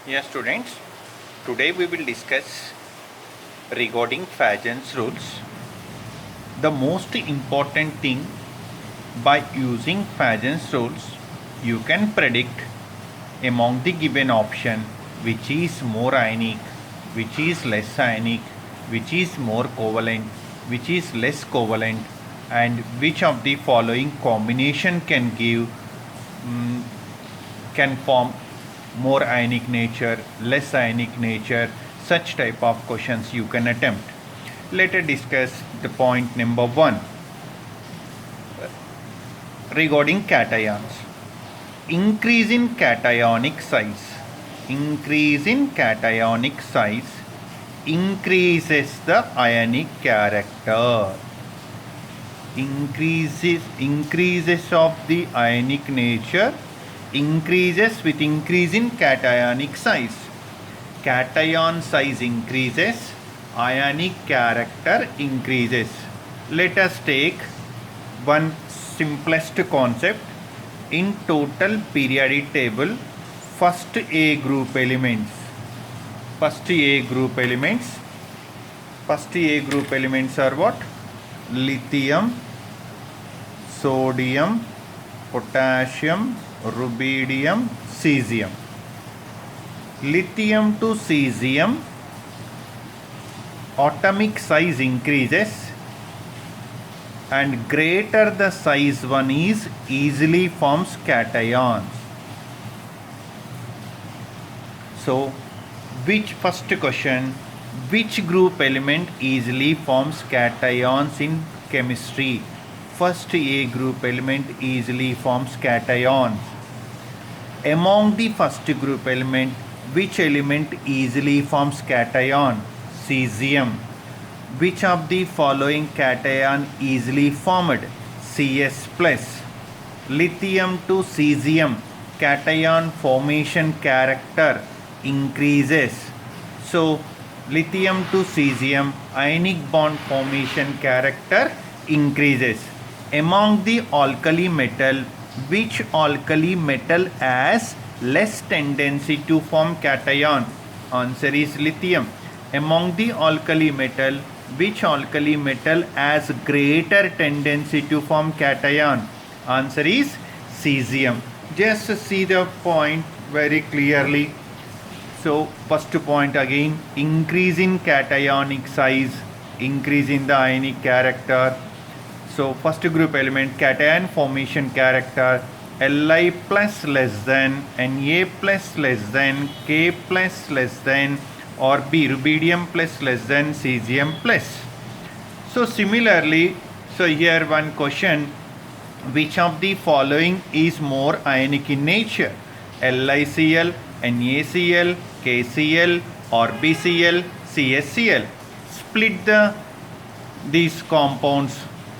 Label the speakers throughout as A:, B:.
A: Yes, students, today we will discuss regarding Fagen's rules. The most important thing, by using Fagen's rules, you can predict among the given option which is more ionic, which is less ionic, which is more covalent, which is less covalent, and which of the following combination can form more ionic nature, less ionic nature. Such type of questions you can attempt. Let us discuss the point number 1 regarding cations. Increase in cationic size. Increase in cationic size increases the ionic character. Increases of the ionic nature increases with increase in cationic size. Cation size increases, ionic character increases. Let us take one simplest concept. In total periodic table, first A group elements are what? Lithium, sodium, potassium, rubidium, cesium. Lithium to cesium, atomic size increases, and greater the size one is, easily forms cations. So, first question, which group element easily forms cations in chemistry? First A group element easily forms cations. Among the first group element, which element easily forms cation? Cesium. Which of the following cation easily formed? Cs plus. Lithium to cesium, cation formation character increases. So, lithium to cesium, ionic bond formation character increases. Among the alkali metal, which alkali metal has less tendency to form cation? Answer is lithium. Among the alkali metal, which alkali metal has greater tendency to form cation? Answer is cesium. Just see the point very clearly. So, first point again, increase in cationic size, increase in the ionic character. So, first group element, cation formation character, Li plus less than, Na plus less than, K plus less than, or B, rubidium plus less than, cesium plus. So, similarly, here one question, which of the following is more ionic in nature? LiCl, NaCl, KCl, or BCl, CSCl. Split these compounds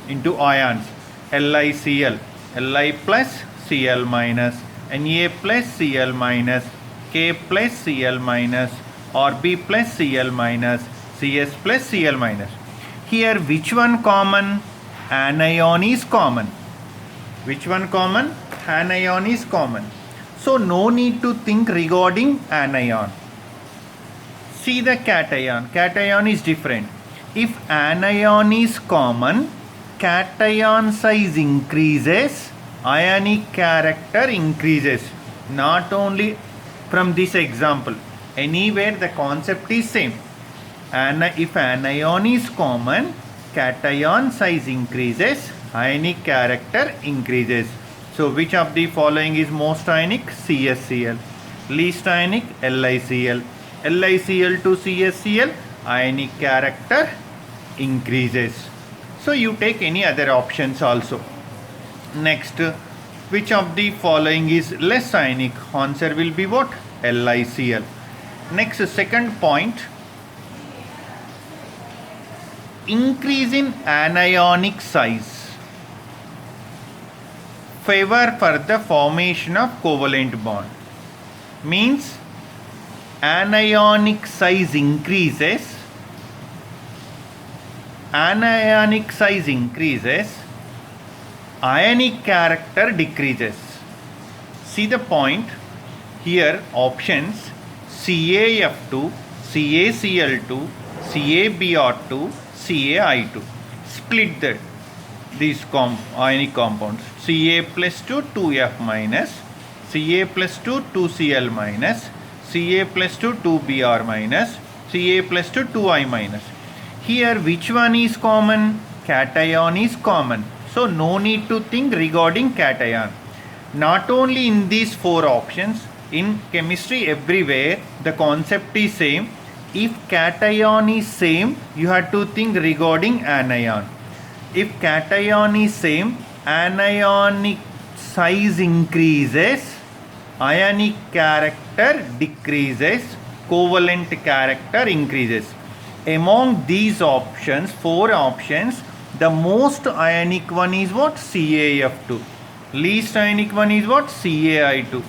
A: into ions. LiCl, Li plus Cl minus, Na plus Cl minus, K plus Cl minus, or B plus Cl minus, Cs plus Cl minus. Here which one common? Anion is common. Which one common? Anion is common. So no need to think regarding anion. See the cation. Cation is different. If anion is common, cation size increases, ionic character increases. Not only from this example, anywhere the concept is same. And if anion is common, cation size increases, ionic character increases. So which of the following is most ionic? CSCl. Least ionic? LiCl. LiCl to CSCl, ionic character increases. So you take any other options also. Next, which of the following is less ionic? Answer will be what? LiCl. Next, second point, increase in anionic size favor for the formation of covalent bond. Means anionic size increases, ionic character decreases. See the point here, options CaF2, CaCl2, CaBr2, CaI2. Split these ionic compounds. Ca plus 2, 2F minus, Ca plus 2, 2Cl minus, Ca plus 2, 2Br minus, Ca plus 2, 2I minus. Here which one is common? Cation is common. So no need to think regarding cation. Not only in these four options, in chemistry everywhere the concept is same. If cation is same, you have to think regarding anion. If cation is same, anionic size increases, ionic character decreases, covalent character increases. Among these options, four options, the most ionic one is what? CaF2. Least ionic one is what? CaI2.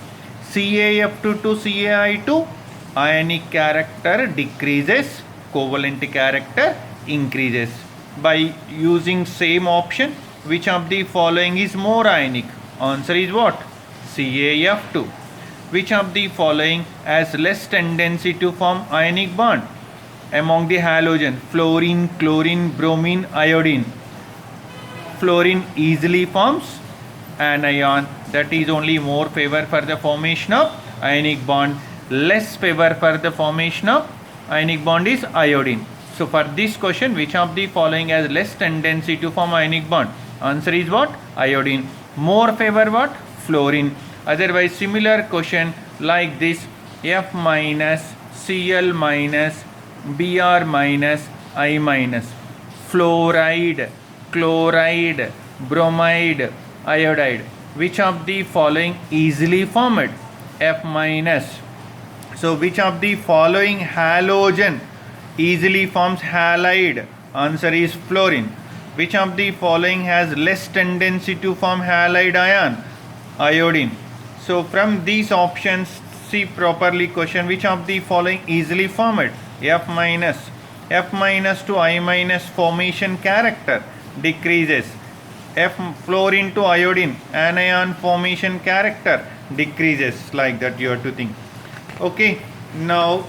A: CaF2 to CaI2, ionic character decreases, covalent character increases. By using same option, which of the following is more ionic? Answer is what? CaF2. Which of the following has less tendency to form ionic bond? Among the halogen, fluorine, chlorine, bromine, iodine. Fluorine easily forms anion, that is only more favor for the formation of ionic bond. Less favor for the formation of ionic bond is iodine. So for this question, which of the following has less tendency to form ionic bond? Answer is what? Iodine. More favor what? Fluorine. Otherwise similar question like this, F minus, Cl minus, Br minus, I minus. Fluoride, chloride, bromide, iodide. Which of the following easily formed? F minus. So which of the following halogen easily forms halide? Answer is fluorine. Which of the following has less tendency to form halide ion? Iodine. So from these options, see properly question, which of the following easily formed? F minus. F minus to I minus formation character decreases. F fluorine to iodine anion formation character decreases. Like that you have to think. Okay, now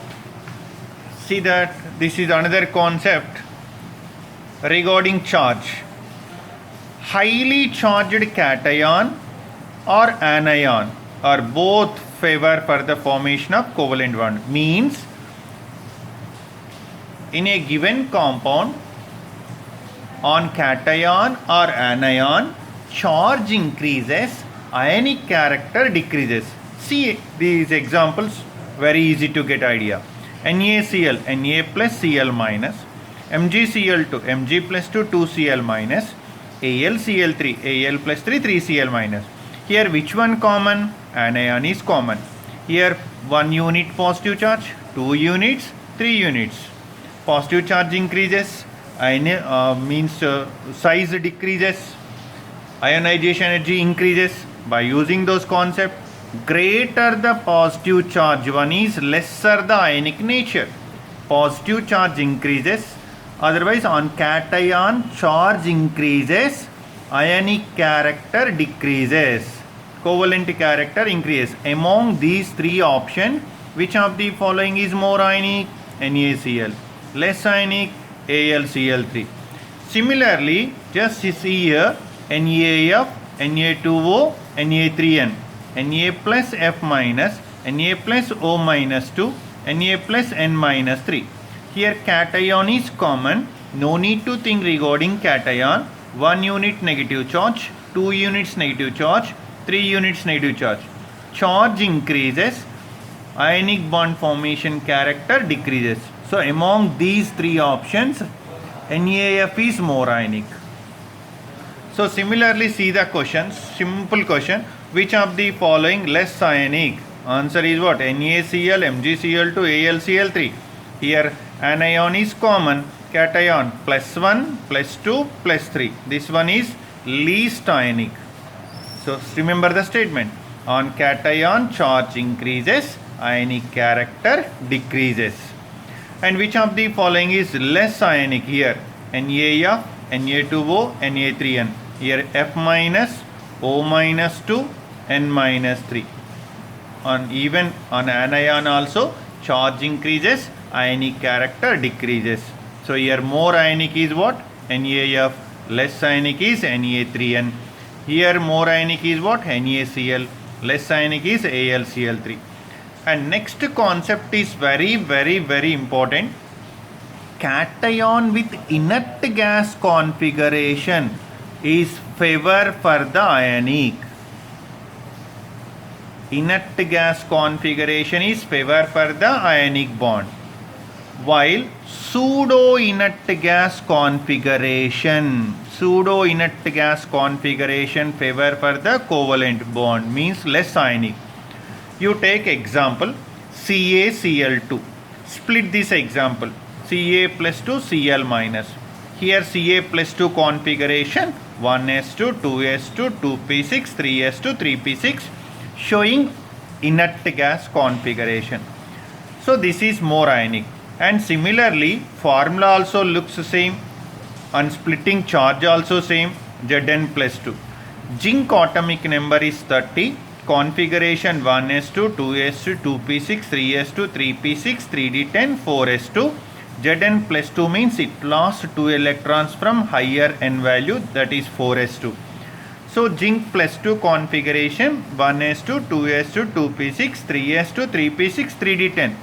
A: see that this is another concept regarding charge. Highly charged cation or anion are both favor for the formation of covalent bond. Means in a given compound, on cation or anion, charge increases, ionic character decreases. See these examples, very easy to get idea. NaCl, Na plus Cl minus, MgCl2, Mg plus 2, 2Cl minus, AlCl3, Al plus 3, 3Cl minus. Here which one common? Anion is common. Here 1 unit positive charge, 2 units, 3 units. Positive charge increases, size decreases, ionization energy increases. By using those concepts, greater the positive charge one is, lesser the ionic nature. Positive charge increases, otherwise on cation charge increases, ionic character decreases, covalent character increases. Among these three options, which of the following is more ionic? NaCl. Less ionic? AlCl3. Similarly, just see here, NaF, Na2O, Na3N, Na plus F minus, Na plus O minus 2, Na plus N minus 3. Here cation is common, no need to think regarding cation. 1 unit negative charge, 2 units negative charge, 3 units negative charge. Charge increases, ionic bond formation character decreases. So among these three options, NaF is more ionic. So similarly see the question, simple question, which of the following less ionic? Answer is what? NaCl, MgCl2, AlCl3. Here anion is common, cation plus 1, plus 2, plus 3. This one is least ionic. So remember the statement. On cation charge increases, ionic character decreases. And which of the following is less ionic? Here NaF, Na2O, Na3N. Here F minus, O minus 2, N minus 3. On even on anion also charge increases, ionic character decreases. So here more ionic is what? NaF, less ionic is Na3N. Here more ionic is what? NaCl, less ionic is AlCl3. And next concept is very important. Cation with inert gas configuration is favor for the ionic. Inert gas configuration is favor for the ionic bond, while pseudo inert gas configuration favor for the covalent bond, means less ionic. You take example CaCl2. Split this example, Ca plus 2 Cl minus. Here Ca plus 2 configuration 1s2, 2s2, 2p6, 3s2, 3p6, showing inert gas configuration. So this is more ionic. And similarly, formula also looks the same, and splitting charge also same, Zn plus 2. Zinc atomic number is 30, configuration 1s2, 2s2, 2p6, 3s2, 3p6, 3d10, 4s2. Zn plus 2 means it lost 2 electrons from higher n value, that is 4s2. So zinc plus 2 configuration 1s2, 2s2, 2p6, 3s2, 3p6, 3d10.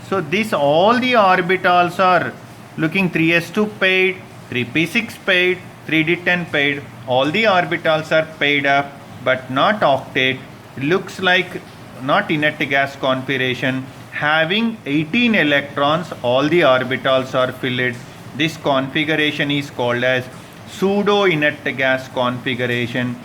A: So this all the orbitals are looking 3s2 paired, 3p6 paired, 3d10 paired. All the orbitals are paired up but not octet. Looks like not inert gas configuration. Having 18 electrons, all the orbitals are filled. This configuration is called as pseudo inert gas configuration.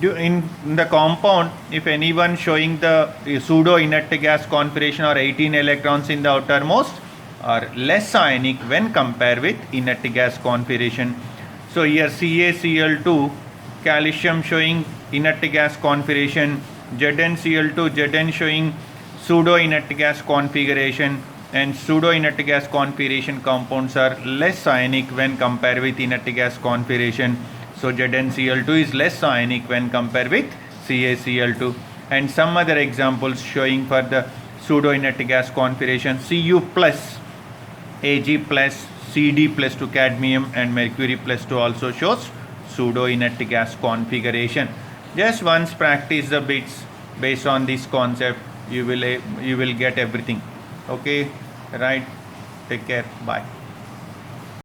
A: In the compound, if anyone showing the pseudo inert gas configuration or 18 electrons in the outermost, are less ionic when compared with inert gas configuration. So here CaCl2, calcium showing inert gas configuration, ZnCl2, Zn showing pseudo inert gas configuration, and pseudo inert gas configuration compounds are less ionic when compared with inert gas configuration. So ZnCl2 is less ionic when compared with CaCl2. And some other examples showing for the pseudo inert gas configuration, Cu plus, Ag plus, Cd plus to cadmium, and mercury plus 2 also shows pseudo inert gas configuration. Just once practice the bits based on this concept, you will get everything. Okay, right, take care, bye.